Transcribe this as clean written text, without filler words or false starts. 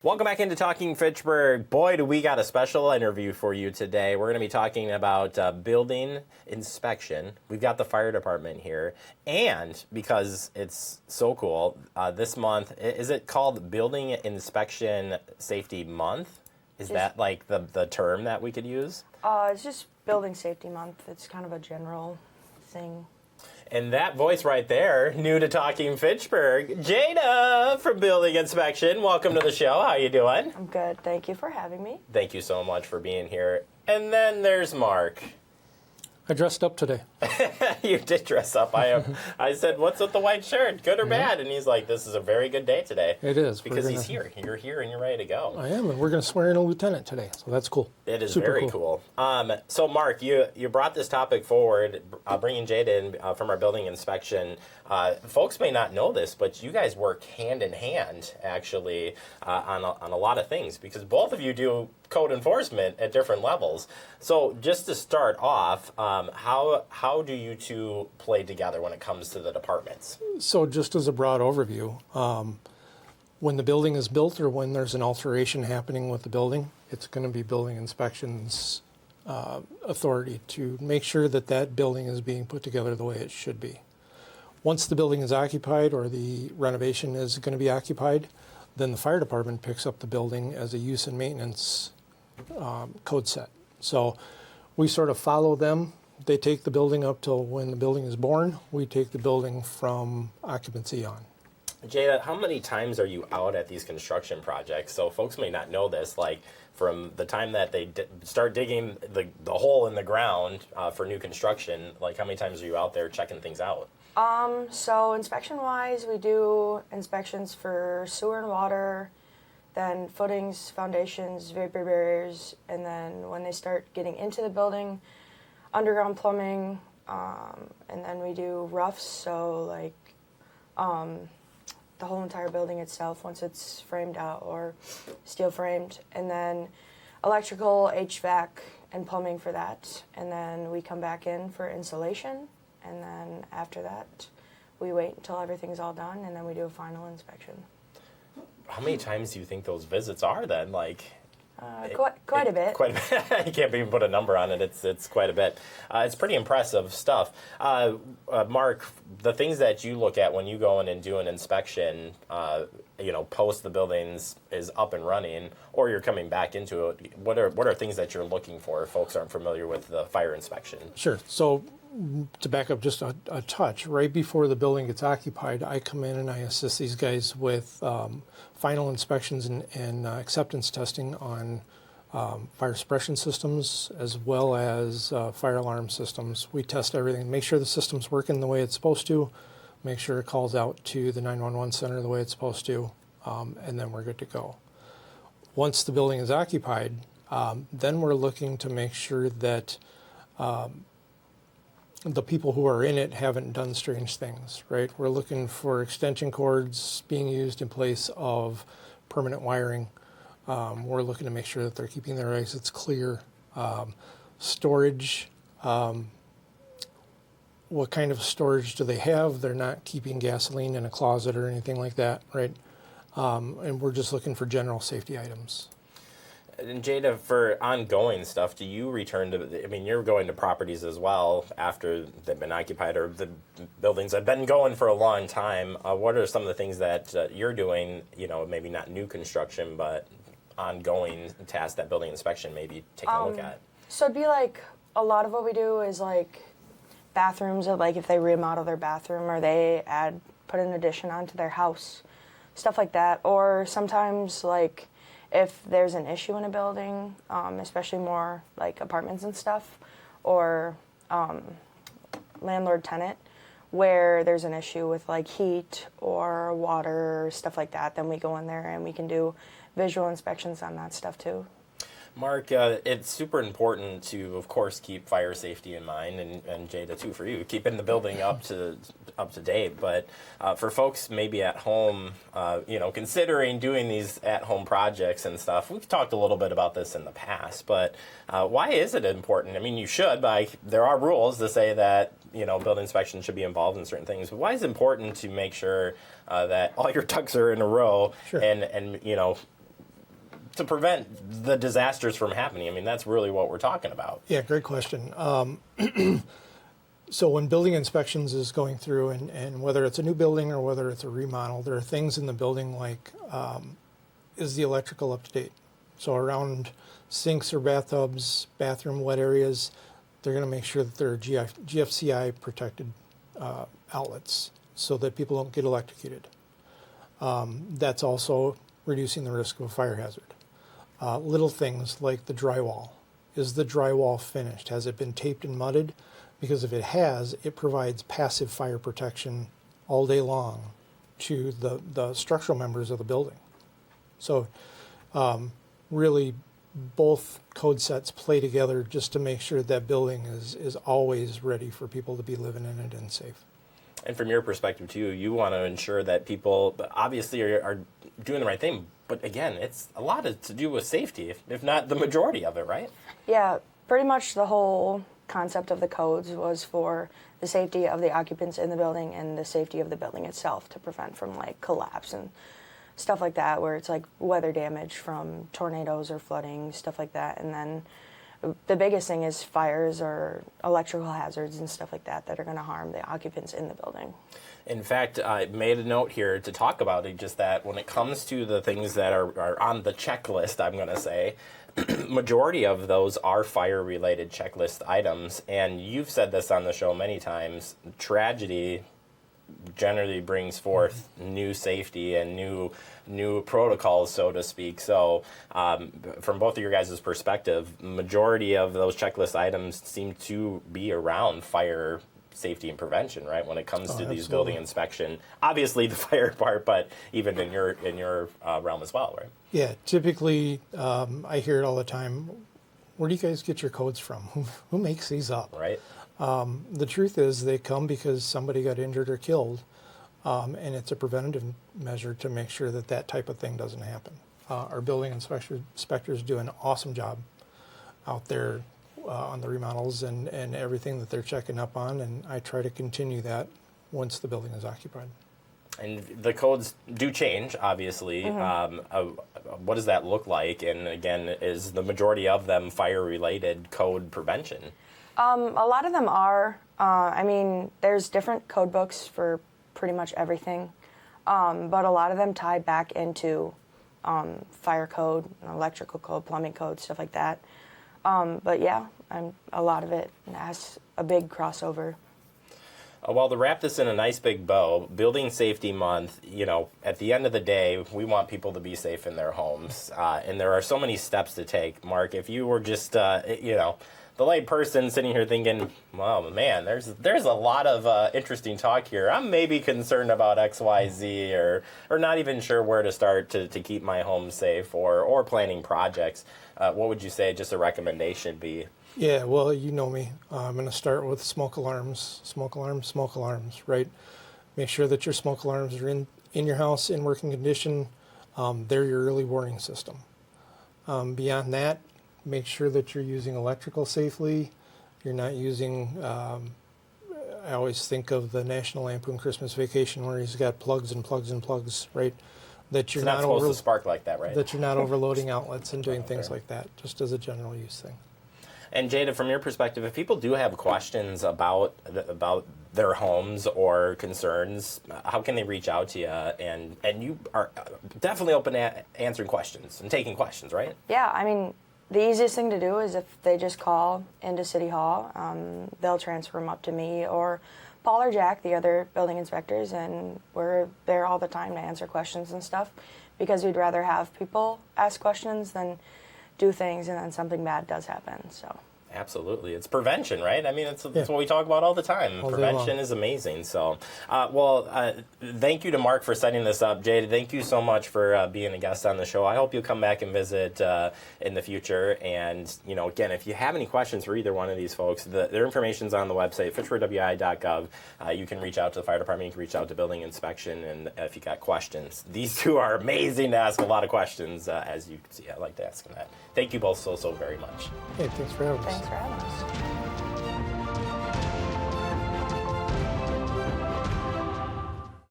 Welcome back into Talking Fitchburg. Boy, do we got a special interview for you today. We're going to be talking about building inspection. We've got the fire department here. And because it's so cool, this month, is it called Building Inspection Safety Month? Is that like the term that we could use? It's just Building Safety Month. It's kind of a general thing. And that voice right there, new to Talking Fitchburg, Jada from Building Inspection. Welcome to the show. How you doing? I'm good. Thank you for having me. Thank you so much for being here. And then there's Mark. I dressed up today. You did dress up. I said, what's with the white shirt? Good or bad? And he's like, this is a very good day today. It is. Because he's here. You're here and you're ready to go. I am, and we're going to swear in a lieutenant today, so that's cool. It is Super very cool. So, Mark, you brought this topic forward, bringing Jada in from our building inspection. Folks may not know this, but you guys work hand in hand, actually, on a lot of things, because both of you do code enforcement at different levels. So, just to start off, how do you two play together when it comes to the departments? So just as a broad overview, when the building is built or when there's an alteration happening with the building, it's going to be building inspections authority to make sure that that building is being put together the way it should be. Once the building is occupied or the renovation is going to be occupied, then the fire department picks up the building as a use and maintenance code set. So we sort of follow them. They take the building up till when the building is born. We take the building from occupancy on. Jada, how many times are you out at these construction projects? So folks may not know this, like from the time that they start digging the hole in the ground for new construction, like how many times are you out there checking things out? So inspection-wise, we do inspections for sewer and water, then footings, foundations, vapor barriers, and then when they start getting into the building, underground plumbing, and then we do roughs, so like the whole entire building itself once it's framed out or steel framed, and then electrical, HVAC, and plumbing for that, and then we come back in for insulation, and then after that we wait until everything's all done, and then we do a final inspection. How many times do you think those visits are then? Like quite a bit. Quite a bit. You can't even put a number on it. It's quite a bit. It's pretty impressive stuff. Mark, the things that you look at when you go in and do an inspection, post the buildings is up and running, or you're coming back into it. What are things that you're looking for if folks aren't familiar with the fire inspection? Sure. So to back up just a touch, right before the building gets occupied, I come in and I assist these guys with final inspections and acceptance testing on fire suppression systems as well as fire alarm systems. We test everything, make sure the system's working the way it's supposed to, make sure it calls out to the 911 center the way it's supposed to, and then we're good to go. Once the building is occupied, then we're looking to make sure that the people who are in it haven't done strange things, right? We're looking for extension cords being used in place of permanent wiring. We're looking to make sure that they're keeping their exits clear. Storage, what kind of storage do they have? They're not keeping gasoline in a closet or anything like that, right? And we're just looking for general safety items. And Jada, for ongoing stuff, do you return to, you're going to properties as well after they've been occupied or the buildings have been going for a long time. What are some of the things that you're doing, maybe not new construction, but ongoing tasks that building inspection maybe taking a look at? So it'd be like, a lot of what we do is like bathrooms, or like if they remodel their bathroom or they put an addition onto their house, stuff like that. Or sometimes like, if there's an issue in a building, especially more like apartments and stuff, or landlord-tenant, where there's an issue with like heat or water or stuff like that, then we go in there and we can do visual inspections on that stuff too. Mark, it's super important to, of course, keep fire safety in mind, and Jada, too, for you, keeping the building up to date. But for folks maybe at home, considering doing these at-home projects and stuff, we've talked a little bit about this in the past, but why is it important? You should, but there are rules to say that, building inspection should be involved in certain things. But why is it important to make sure that all your ducks are in a row? Sure. and to prevent the disasters from happening? I mean, that's really what we're talking about. Yeah, great question. So when building inspections is going through, and whether it's a new building or whether it's a remodel, there are things in the building like, is the electrical up to date? So around sinks or bathtubs, bathroom wet areas, they're going to make sure that there are GFCI protected outlets so that people don't get electrocuted. That's also reducing the risk of a fire hazard. Little things like the drywall. Is the drywall finished? Has it been taped and mudded? Because if it has, it provides passive fire protection all day long to the structural members of the building. So really both code sets play together just to make sure that building is always ready for people to be living in it and safe. And from your perspective too, you want to ensure that people obviously are doing the right thing. But again, it's a lot to do with safety, if not the majority of it, right? Yeah, pretty much the whole concept of the codes was for the safety of the occupants in the building and the safety of the building itself to prevent from like collapse and stuff like that, where it's like weather damage from tornadoes or flooding, stuff like that. And then the biggest thing is fires or electrical hazards and stuff like that that are going to harm the occupants in the building. In fact, I made a note here to talk about it, just that when it comes to the things that are on the checklist, I'm going to say, majority of those are fire-related checklist items. And you've said this on the show many times, tragedy generally brings forth new safety and new protocols, so to speak. So from both of your guys' perspective, majority of those checklist items seem to be around fire safety and prevention, right? When it comes to these building inspection, obviously the fire part, but even in your realm as well, right? Yeah, typically I hear it all the time. Where do you guys get your codes from? Who makes these up? Right. The truth is they come because somebody got injured or killed, and it's a preventative measure to make sure that that type of thing doesn't happen. Our building inspectors do an awesome job out there on the remodels and everything that they're checking up on, and I try to continue that once the building is occupied. And the codes do change, obviously. What does that look like? And again, is the majority of them fire-related code prevention? A lot of them are. I mean, there's different code books for pretty much everything, but a lot of them tie back into fire code, electrical code, plumbing code, stuff like that. But yeah, a lot of it has a big crossover. Well, to wrap this in a nice big bow, Building Safety Month, you know, at the end of the day, we want people to be safe in their homes. And there are so many steps to take. Mark, if you were just, you know, the lay person sitting here thinking, well, man, there's a lot of interesting talk here. I'm maybe concerned about X, Y, Z, or not even sure where to start to keep my home safe or planning projects. What would you say just a recommendation be? Yeah, well, you know me. I'm going to start with smoke alarms, right? Make sure that your smoke alarms are in your house in working condition. They're your early warning system. Beyond that, make sure that you're using electrical safely. You're not using, I always think of the National Lampoon Christmas Vacation where he's got plugs and plugs and plugs, right? That you're it's not supposed to spark like that, right? That you're not overloading outlets and doing things like that, just as a general use thing. And Jada, from your perspective, if people do have questions about their homes or concerns, how can they reach out to you? And you are definitely open to answering questions and taking questions, right? Yeah, I mean, the easiest thing to do is if they just call into City Hall, they'll transfer them up to me or Paul or Jack, the other building inspectors, and we're there all the time to answer questions and stuff because we'd rather have people ask questions than do things and then something bad does happen. So absolutely, it's prevention, right? I mean, it's what we talk about all the time. Prevention is amazing. So thank you to Mark for setting this up. Jada, thank you so much for being a guest on the show. I hope you'll come back and visit in the future. And you know, again, if you have any questions for either one of these folks, their information's on the website, fitchburgwi.gov. You can reach out to the fire department, you can reach out to building inspection, and if you got questions, these two are amazing to ask a lot of questions. As you can see, I like to ask them that. Thank you both so very much. Hey, thanks for having us. Thanks for having us.